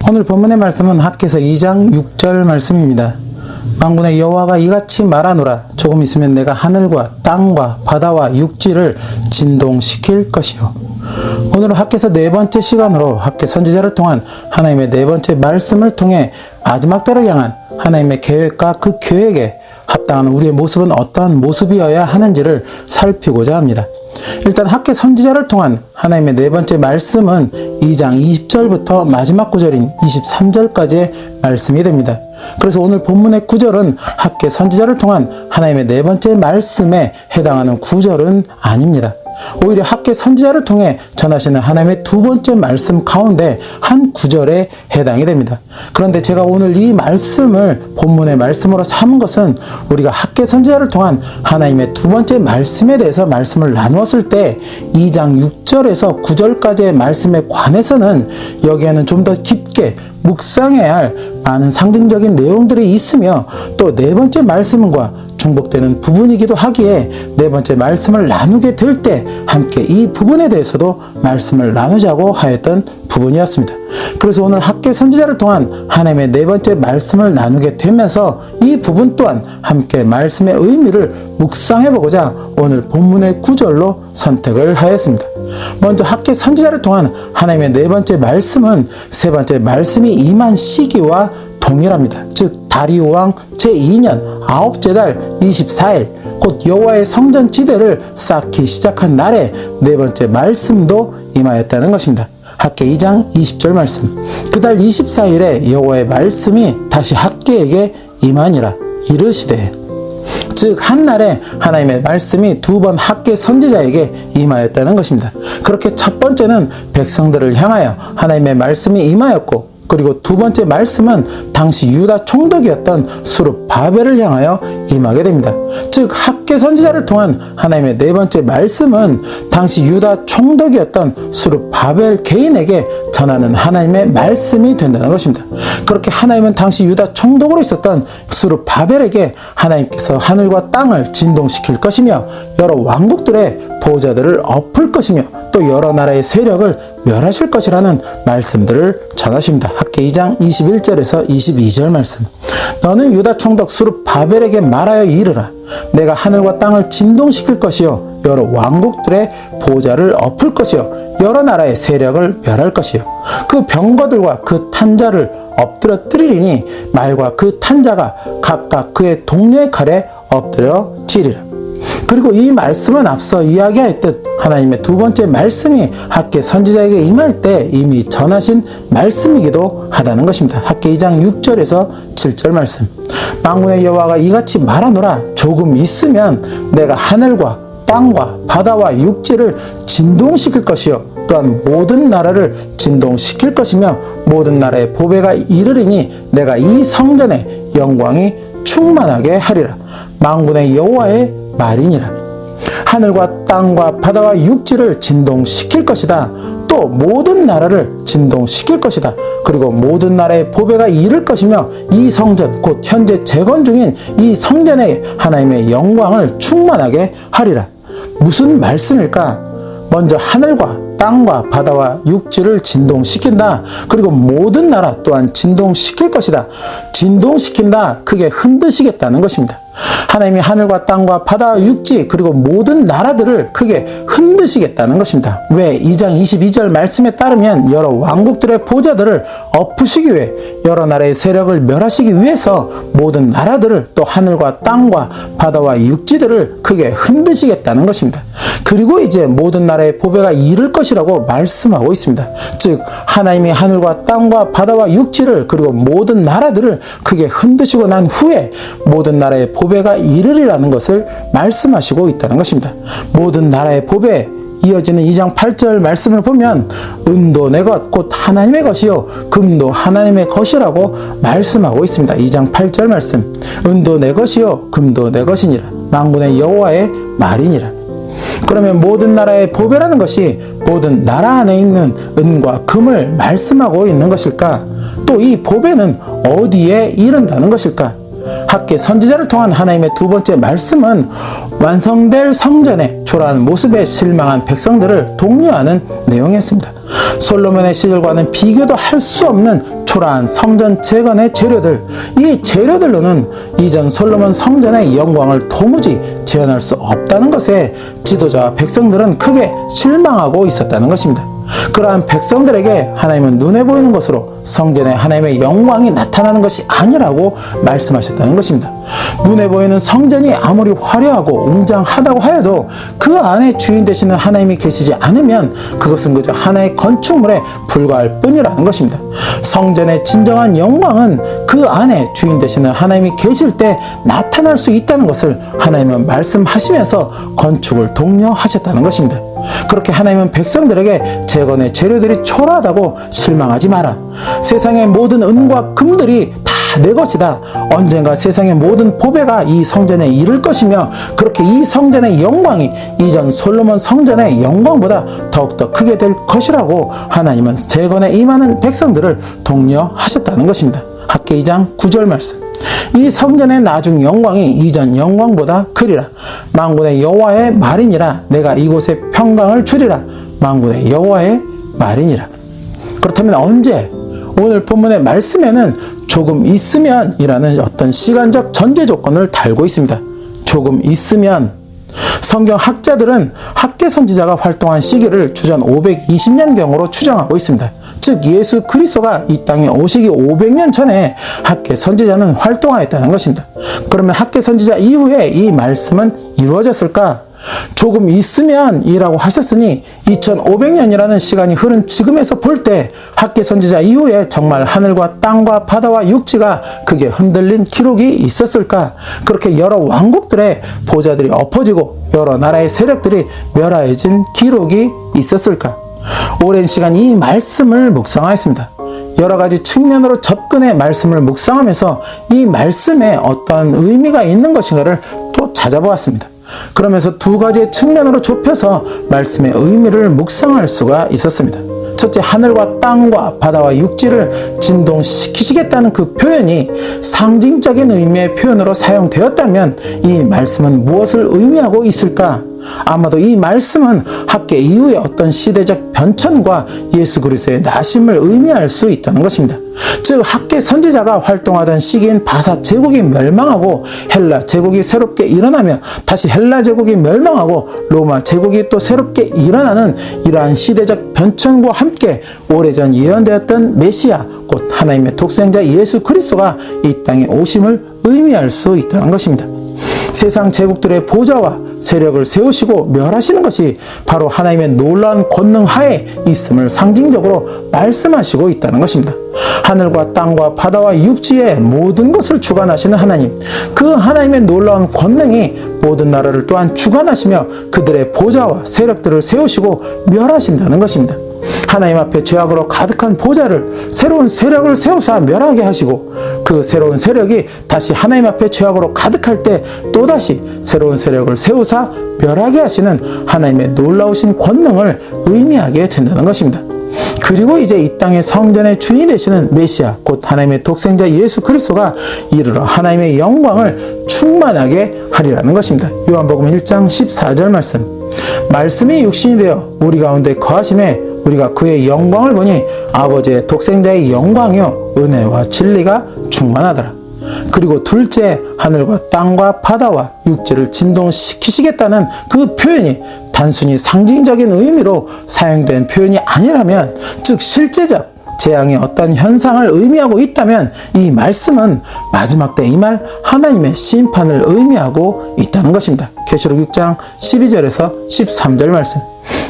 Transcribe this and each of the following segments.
오늘 본문의 말씀은 학개서 2장 6절 말씀입니다. 만군의 여호와가 이같이 말하노라. 조금 있으면 내가 하늘과 땅과 바다와 육지를 진동시킬 것이요. 오늘은 학개서 네 번째 시간으로 학개 선지자를 통한 하나님의 네 번째 말씀을 통해 마지막 때를 향한 하나님의 계획과 그 계획에 합당한 우리의 모습은 어떠한 모습이어야 하는지를 살피고자 합니다. 일단 학개 선지자를 통한 하나님의 네 번째 말씀은 2장 20절부터 마지막 구절인 23절까지의 말씀이 됩니다. 그래서 오늘 본문의 구절은 학개 선지자를 통한 하나님의 네 번째 말씀에 해당하는 구절은 아닙니다. 오히려 학개 선지자를 통해 전하시는 하나님의 두 번째 말씀 가운데 한 구절에 해당이 됩니다. 그런데 제가 오늘 이 말씀을 본문의 말씀으로 삼은 것은 우리가 학개 선지자를 통한 하나님의 두 번째 말씀에 대해서 말씀을 나누었을 때 2장 6절에서 9절까지의 말씀에 관해서는 여기에는 좀 더 깊게 묵상해야 할 많은 상징적인 내용들이 있으며 또 네 번째 말씀과 중복되는 부분이기도 하기에 네 번째 말씀을 나누게 될 때 함께 이 부분에 대해서도 말씀을 나누자고 하였던 부분이었습니다. 그래서 오늘 학개 선지자를 통한 하나님의 네 번째 말씀을 나누게 되면서 이 부분 또한 함께 말씀의 의미를 묵상해보고자 오늘 본문의 구절로 선택을 하였습니다. 먼저 학개 선지자를 통한 하나님의 네 번째 말씀은 세 번째 말씀이 임한 시기와 동일합니다. 즉 다리오 왕 제2년 9째 달 24일 곧 여호와의 성전 지대를 쌓기 시작한 날에 네 번째 말씀도 임하였다는 것입니다. 학개 2장 20절 말씀. 그달 24일에 여호와의 말씀이 다시 학개에게 임하니라. 이르시되. 즉 한날에 하나님의 말씀이 두 번 학개 선지자에게 임하였다는 것입니다. 그렇게 첫 번째는 백성들을 향하여 하나님의 말씀이 임하였고, 그리고 두 번째 말씀은 당시 유다 총독이었던 수룹바벨을 향하여 임하게 됩니다. 즉 학개 선지자를 통한 하나님의 네 번째 말씀은 당시 유다 총독이었던 수룹바벨 개인에게 전하는 하나님의 말씀이 된다는 것입니다. 그렇게 하나님은 당시 유다 총독으로 있었던 수룹바벨에게 하나님께서 하늘과 땅을 진동시킬 것이며 여러 왕국들의 보호자들을 엎을 것이며 또 여러 나라의 세력을 멸하실 것이라는 말씀들을 전하십니다. 학개 2장 21절에서 22절 말씀. 너는 유다 총독 수룹바벨에게 말하여 이르라. 내가 하늘과 땅을 진동시킬 것이요 여러 왕국들의 보호자를 엎을 것이요 여러 나라의 세력을 멸할 것이요 그 병거들과 그 탄자를 엎드러뜨리리니 말과 그 탄자가 각각 그의 동료의 칼에 엎드려지리라. 그리고 이 말씀은 앞서 이야기했듯 하나님의 두 번째 말씀이 학개 선지자에게 임할 때 이미 전하신 말씀이기도 하다는 것입니다. 학개 2장 6절에서 7절 말씀. 만군의 여호와가 이같이 말하노라. 조금 있으면 내가 하늘과 땅과 바다와 육지를 진동시킬 것이요 또한 모든 나라를 진동시킬 것이며 모든 나라의 보배가 이르리니 내가 이 성전의 영광이 충만하게 하리라. 만군의 여호와의 말이니라. 하늘과 땅과 바다와 육지를 진동시킬 것이다. 또 모든 나라를 진동시킬 것이다. 그리고 모든 나라의 보배가 이를 것이며 이 성전 곧 현재 재건 중인 이 성전의 하나님의 영광을 충만하게 하리라. 무슨 말씀일까? 먼저 하늘과 땅과 바다와 육지를 진동시킨다. 그리고 모든 나라 또한 진동시킬 것이다. 진동시킨다. 크게 흔드시겠다는 것입니다. 하나님이 하늘과 땅과 바다와 육지 그리고 모든 나라들을 크게 흔드시겠다는 것입니다. 왜? 2장 22절 말씀에 따르면 여러 왕국들의 보좌들을 엎으시기 위해 여러 나라의 세력을 멸하시기 위해서 모든 나라들을 또 하늘과 땅과 바다와 육지들을 크게 흔드시겠다는 것입니다. 그리고 이제 모든 나라의 보배가 이를 것이라고 말씀하고 있습니다. 즉 하나님이 하늘과 땅과 바다와 육지를 그리고 모든 나라들을 크게 흔드시고 난 후에 모든 나라의 보배가 이르리라는 것을 말씀하시고 있다는 것입니다. 모든 나라의 보배, 이어지는 2장 8절 말씀을 보면 은도 내 것 곧 하나님의 것이요 금도 하나님의 것이라고 말씀하고 있습니다. 2장 8절 말씀. 은도 내 것이요 금도 내 것이니라. 만군의 여호와의 말이니라. 그러면 모든 나라의 보배라는 것이 모든 나라 안에 있는 은과 금을 말씀하고 있는 것일까? 또 이 보배는 어디에 이른다는 것일까? 학개 선지자를 통한 하나님의 두 번째 말씀은 완성될 성전의 초라한 모습에 실망한 백성들을 독려하는 내용이었습니다. 솔로몬의 시절과는 비교도 할 수 없는 초라한 성전 재건의 재료들, 이 재료들로는 이전 솔로몬 성전의 영광을 도무지 재현할 수 없다는 것에 지도자와 백성들은 크게 실망하고 있었다는 것입니다. 그러한 백성들에게 하나님은 눈에 보이는 것으로 성전에 하나님의 영광이 나타나는 것이 아니라고 말씀하셨다는 것입니다. 눈에 보이는 성전이 아무리 화려하고 웅장하다고 하여도 그 안에 주인 되시는 하나님이 계시지 않으면 그것은 그저 하나의 건축물에 불과할 뿐이라는 것입니다. 성전의 진정한 영광은 그 안에 주인 되시는 하나님이 계실 때 나타날 수 있다는 것을 하나님은 말씀하시면서 건축을 독려하셨다는 것입니다. 그렇게 하나님은 백성들에게 재건의 재료들이 초라하다고 실망하지 마라. 세상의 모든 은과 금들이 다 내 것이다. 언젠가 세상의 모든 보배가 이 성전에 이를 것이며 그렇게 이 성전의 영광이 이전 솔로몬 성전의 영광보다 더욱더 크게 될 것이라고 하나님은 재건에 임하는 백성들을 독려하셨다는 것입니다. 학개 2장 9절 말씀. 이 성전의 나중 영광이 이전 영광보다 크리라. 만군의 여호와의 말이니라. 내가 이곳에 평강을 주리라. 만군의 여호와의 말이니라. 그렇다면 언제? 오늘 본문의 말씀에는 조금 있으면 이라는 어떤 시간적 전제 조건을 달고 있습니다. 조금 있으면. 성경 학자들은 학개 선지자가 활동한 시기를 주전 520년경으로 추정하고 있습니다. 즉 예수 그리스도가 이 땅에 오시기 500년 전에 학개 선지자는 활동하였다는 것입니다. 그러면 학개 선지자 이후에 이 말씀은 이루어졌을까? 조금 있으면 이라고 하셨으니 2500년이라는 시간이 흐른 지금에서 볼 때 학개 선지자 이후에 정말 하늘과 땅과 바다와 육지가 크게 흔들린 기록이 있었을까? 그렇게 여러 왕국들의 보좌들이 엎어지고 여러 나라의 세력들이 멸하여진 기록이 있었을까? 오랜 시간 이 말씀을 묵상하였습니다. 여러 가지 측면으로 접근해 말씀을 묵상하면서 이 말씀에 어떠한 의미가 있는 것인가를 또 찾아보았습니다. 그러면서 두 가지의 측면으로 좁혀서 말씀의 의미를 묵상할 수가 있었습니다. 첫째, 하늘과 땅과 바다와 육지를 진동시키시겠다는 그 표현이 상징적인 의미의 표현으로 사용되었다면 이 말씀은 무엇을 의미하고 있을까? 아마도 이 말씀은 학개 이후의 어떤 시대적 변천과 예수 그리스도의 나심을 의미할 수 있다는 것입니다. 즉 학개 선지자가 활동하던 시기인 바사 제국이 멸망하고 헬라 제국이 새롭게 일어나며 다시 헬라 제국이 멸망하고 로마 제국이 또 새롭게 일어나는 이러한 시대적 변천과 함께 오래전 예언되었던 메시아 곧 하나님의 독생자 예수 그리스도가 이 땅에 오심을 의미할 수 있다는 것입니다. 세상 제국들의 보좌와 세력을 세우시고 멸하시는 것이 바로 하나님의 놀라운 권능 하에 있음을 상징적으로 말씀하시고 있다는 것입니다. 하늘과 땅과 바다와 육지의 모든 것을 주관하시는 하나님, 그 하나님의 놀라운 권능이 모든 나라를 또한 주관하시며 그들의 보좌와 세력들을 세우시고 멸하신다는 것입니다. 하나님 앞에 죄악으로 가득한 보좌를 새로운 세력을 세우사 멸하게 하시고 그 새로운 세력이 다시 하나님 앞에 죄악으로 가득할 때 또다시 새로운 세력을 세우사 멸하게 하시는 하나님의 놀라우신 권능을 의미하게 된다는 것입니다. 그리고 이제 이 땅의 성전의 주인이 되시는 메시아 곧 하나님의 독생자 예수 그리스도가 이르러 하나님의 영광을 충만하게 하리라는 것입니다. 요한복음 1장 14절 말씀. 말씀이 육신이 되어 우리 가운데 거하심에 우리가 그의 영광을 보니 아버지의 독생자의 영광이요 은혜와 진리가 충만하더라. 그리고 둘째, 하늘과 땅과 바다와 육지를 진동시키시겠다는 그 표현이 단순히 상징적인 의미로 사용된 표현이 아니라면, 즉 실제적 재앙의 어떤 현상을 의미하고 있다면 이 말씀은 마지막 때 임할 하나님의 심판을 의미하고 있다는 것입니다. 계시록 6장 12절에서 13절 말씀.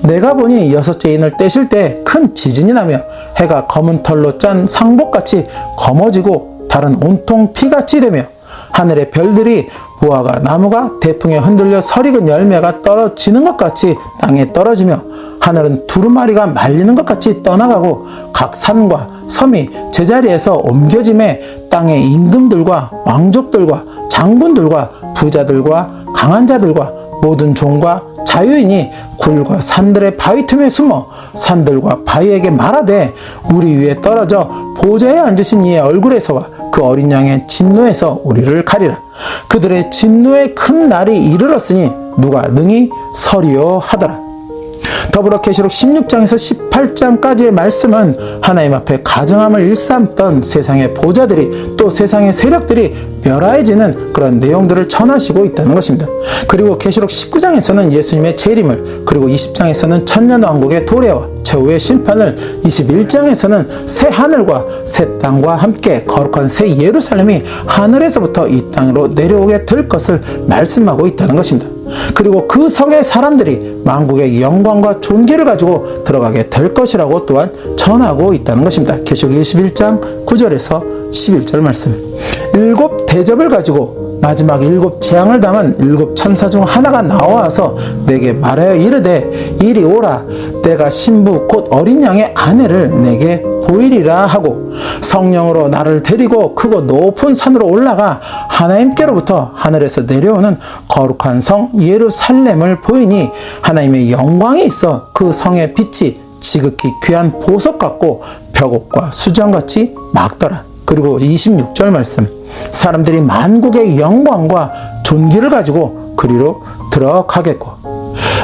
내가 보니 여섯째 인을 떼실 때 큰 지진이 나며 해가 검은 털로 짠 상복같이 검어지고 달은 온통 피같이 되며 하늘의 별들이 무화과 나무가 대풍에 흔들려 설익은 열매가 떨어지는 것 같이 땅에 떨어지며 하늘은 두루마리가 말리는 것 같이 떠나가고 각 산과 섬이 제자리에서 옮겨짐에 땅의 임금들과 왕족들과 장군들과 부자들과 강한 자들과 모든 종과 자유인이 굴과 산들의 바위 틈에 숨어 산들과 바위에게 말하되 우리 위에 떨어져 보좌에 앉으신 이의 얼굴에서와 그 어린 양의 진노에서 우리를 가리라. 그들의 진노의 큰 날이 이르렀으니 누가 능히 서리요 하더라. 더불어 계시록 16장에서 18장까지의 말씀은 하나님 앞에 가증함을 일삼던 세상의 보좌들이 또 세상의 세력들이 멸하여지는 그런 내용들을 전하시고 있다는 것입니다. 그리고 계시록 19장에서는 예수님의 재림을, 그리고 20장에서는 천년왕국의 도래와 최후의 심판을, 21장에서는 새 하늘과 새 땅과 함께 거룩한 새 예루살렘이 하늘에서부터 이 땅으로 내려오게 될 것을 말씀하고 있다는 것입니다. 그리고 그 성의 사람들이 만국의 영광과 존귀를 가지고 들어가게 될 것이라고 또한 전하고 있다는 것입니다. 계시록 21장 9절에서 11절 말씀. 7 대접을 가지고 마지막 7 재앙을 담은 7 천사 중 하나가 나와서 내게 말하여 이르되 이리 오라. 내가 신부 곧 어린 양의 아내를 내게 보이리라 하고 성령으로 나를 데리고 크고 높은 산으로 올라가 하나님께로부터 하늘에서 내려오는 거룩한 성 예루살렘을 보이니 하나님의 영광이 있어 그 성의 빛이 지극히 귀한 보석 같고 벽옥과 수정같이 막더라. 그리고 26절 말씀. 사람들이 만국의 영광과 존귀를 가지고 그리로 들어가겠고,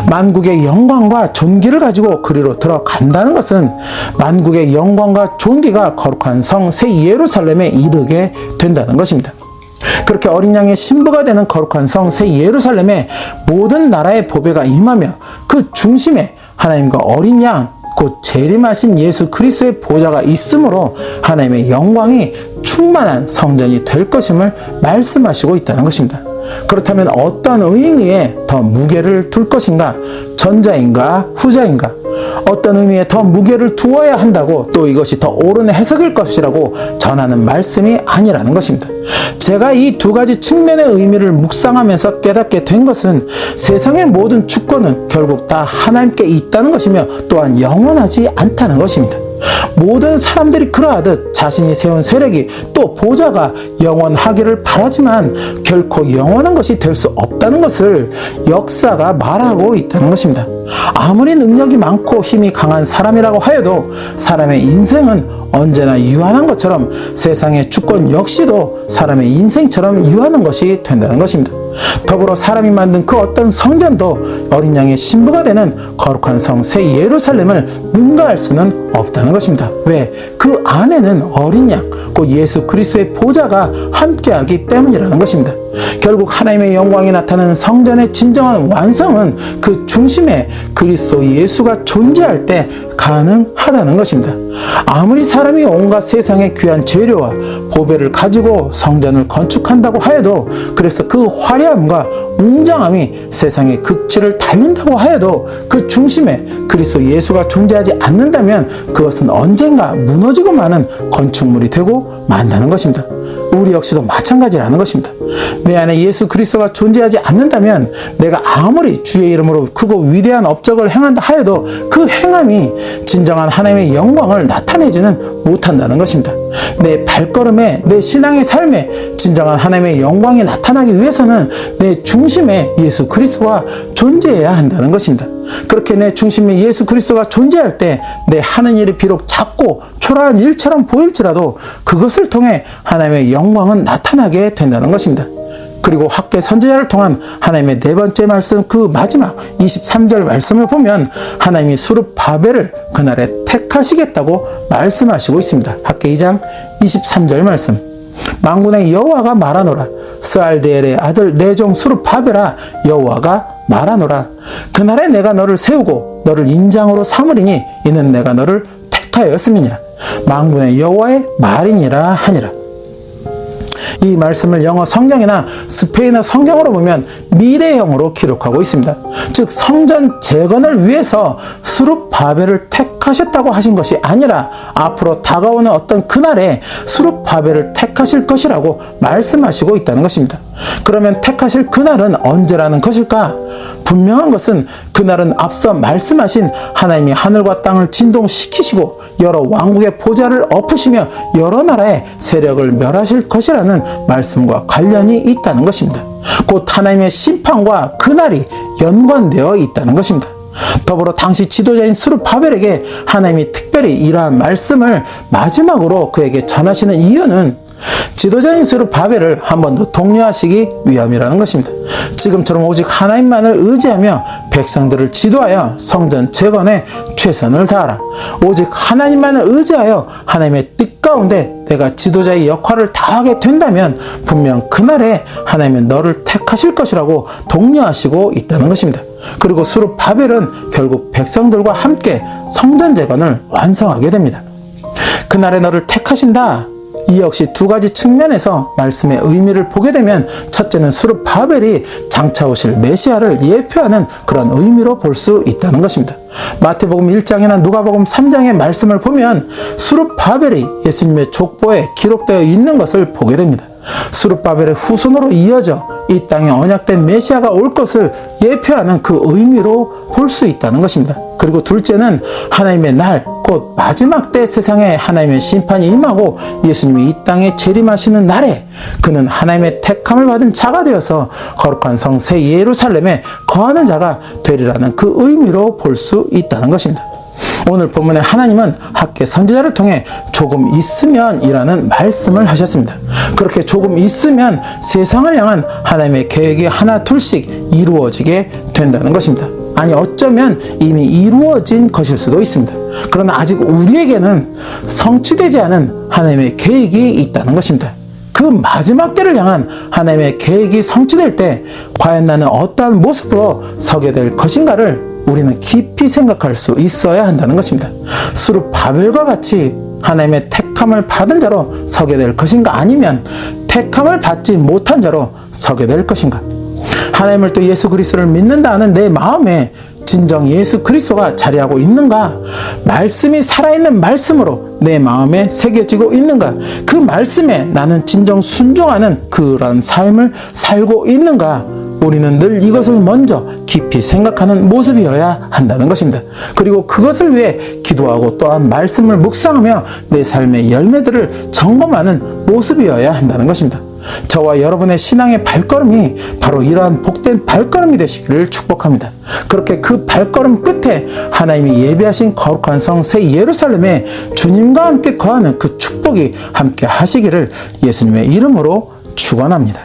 만국의 영광과 존귀를 가지고 그리로 들어간다는 것은 만국의 영광과 존귀가 거룩한 성 새 예루살렘에 이르게 된다는 것입니다. 그렇게 어린 양의 신부가 되는 거룩한 성 새 예루살렘에 모든 나라의 보배가 임하며 그 중심에 하나님과 어린 양 곧 재림하신 예수 그리스도의 보좌가 있으므로 하나님의 영광이 충만한 성전이 될 것임을 말씀하시고 있다는 것입니다. 그렇다면 어떤 의미에 더 무게를 둘 것인가? 전자인가 후자인가? 어떤 의미에 더 무게를 두어야 한다고 또 이것이 더 옳은 해석일 것이라고 전하는 말씀이 아니라는 것입니다. 제가 이 두 가지 측면의 의미를 묵상하면서 깨닫게 된 것은 세상의 모든 주권은 결국 다 하나님께 있다는 것이며 또한 영원하지 않다는 것입니다. 모든 사람들이 그러하듯 자신이 세운 세력이 또 보좌가 영원하기를 바라지만 결코 영원한 것이 될 수 없다는 것을 역사가 말하고 있다는 것입니다. 아무리 능력이 많고 힘이 강한 사람이라고 하여도 사람의 인생은 언제나 유한한 것처럼 세상의 주권 역시도 사람의 인생처럼 유한한 것이 된다는 것입니다. 더불어 사람이 만든 그 어떤 성전도 어린 양의 신부가 되는 거룩한 성 새 예루살렘을 능가할 수는 없다는 것입니다. 왜? 그 안에는 어린 양, 곧 예수 그리스도의 보좌가 함께하기 때문이라는 것입니다. 결국 하나님의 영광이 나타나는 성전의 진정한 완성은 그 중심에 그리스도 예수가 존재할 때 가능하다는 것입니다. 아무리 사람이 온갖 세상의 귀한 재료와 보배를 가지고 성전을 건축한다고 하여도, 그래서 그 화려함과 웅장함이 세상의 극치를 달린다고 하여도 그 중심에 그리스도 예수가 존재하지 않는다면 그것은 언젠가 무너지고 마는 건축물이 되고 만다는 것입니다. 우리 역시도 마찬가지라는 것입니다. 내 안에 예수 그리스도가 존재하지 않는다면 내가 아무리 주의 이름으로 크고 위대한 업적을 행한다 하여도 그 행함이 진정한 하나님의 영광을 나타내지는 못한다는 것입니다. 내 발걸음에, 내 신앙의 삶에 진정한 하나님의 영광이 나타나기 위해서는 내 중심에 예수 그리스도가 존재해야 한다는 것입니다. 그렇게 내 중심에 예수 그리스도가 존재할 때 내 하는 일이 비록 작고 초라한 일처럼 보일지라도 그것을 통해 하나님의 영광은 나타나게 된다는 것입니다. 그리고 학계 선지자를 통한 하나님의 네 번째 말씀, 그 마지막 23절 말씀을 보면 하나님이 수룹바벨을 그날에 택하시겠다고 말씀하시고 있습니다. 학계 2장 23절 말씀. 만군의 여호와가 말하노라. 스알데엘의 아들 내 종 수룹바벨아, 여호와가 말하노라. 그날에 내가 너를 세우고 너를 인장으로 삼으리니 이는 내가 너를 택하였음이니라. 만군의 여호와의 말이니라 하니라. 이 말씀을 영어 성경이나 스페인어 성경으로 보면 미래형으로 기록하고 있습니다. 즉 성전 재건을 위해서 수룹바벨을 택하셨다고 하신 것이 아니라 앞으로 다가오는 어떤 그날에 수룹바벨을 택하실 것이라고 말씀하시고 있다는 것입니다. 그러면 택하실 그날은 언제라는 것일까? 분명한 것은 그날은 앞서 말씀하신 하나님이 하늘과 땅을 진동시키시고 여러 왕국의 보좌를 엎으시며 여러 나라의 세력을 멸하실 것이라는 말씀과 관련이 있다는 것입니다. 곧 하나님의 심판과 그날이 연관되어 있다는 것입니다. 더불어 당시 지도자인 수룹바벨에게 하나님이 특별히 이러한 말씀을 마지막으로 그에게 전하시는 이유는 지도자인 스룹바벨을 한 번 더 독려하시기 위함이라는 것입니다. 지금처럼 오직 하나님만을 의지하며 백성들을 지도하여 성전 재건에 최선을 다하라. 오직 하나님만을 의지하여 하나님의 뜻 가운데 내가 지도자의 역할을 다하게 된다면 분명 그날에 하나님은 너를 택하실 것이라고 독려하시고 있다는 것입니다. 그리고 스룹바벨은 결국 백성들과 함께 성전 재건을 완성하게 됩니다. 그날에 너를 택하신다. 이 역시 두 가지 측면에서 말씀의 의미를 보게 되면, 첫째는 스룹바벨이 장차 오실 메시아를 예표하는 그런 의미로 볼 수 있다는 것입니다. 마태복음 1장이나 누가복음 3장의 말씀을 보면 스룹바벨이 예수님의 족보에 기록되어 있는 것을 보게 됩니다. 스룹바벨의 후손으로 이어져 이 땅에 언약된 메시아가 올 것을 예표하는 그 의미로 볼 수 있다는 것입니다. 그리고 둘째는 하나님의 날, 곧 마지막 때 세상에 하나님의 심판이 임하고 예수님이 이 땅에 재림하시는 날에 그는 하나님의 택함을 받은 자가 되어서 거룩한 성 새 예루살렘에 거하는 자가 되리라는 그 의미로 볼 수 있다는 것입니다. 오늘 본문에 하나님은 학개 선지자를 통해 조금 있으면 이라는 말씀을 하셨습니다. 그렇게 조금 있으면 세상을 향한 하나님의 계획이 하나 둘씩 이루어지게 된다는 것입니다. 아니, 어쩌면 이미 이루어진 것일 수도 있습니다. 그러나 아직 우리에게는 성취되지 않은 하나님의 계획이 있다는 것입니다. 그 마지막 때를 향한 하나님의 계획이 성취될 때 과연 나는 어떠한 모습으로 서게 될 것인가를 우리는 깊이 생각할 수 있어야 한다는 것입니다. 스룹바벨과 같이 하나님의 택함을 받은 자로 서게 될 것인가, 아니면 택함을 받지 못한 자로 서게 될 것인가. 하나님을 또 예수 그리스도를 믿는다 하는 내 마음에 진정 예수 그리스도가 자리하고 있는가? 말씀이 살아있는 말씀으로 내 마음에 새겨지고 있는가? 그 말씀에 나는 진정 순종하는 그런 삶을 살고 있는가? 우리는 늘 이것을 먼저 깊이 생각하는 모습이어야 한다는 것입니다. 그리고 그것을 위해 기도하고 또한 말씀을 묵상하며 내 삶의 열매들을 점검하는 모습이어야 한다는 것입니다. 저와 여러분의 신앙의 발걸음이 바로 이러한 복된 발걸음이 되시기를 축복합니다. 그렇게 그 발걸음 끝에 하나님이 예비하신 거룩한 성 새 예루살렘에 주님과 함께 거하는 그 축복이 함께 하시기를 예수님의 이름으로 축원합니다.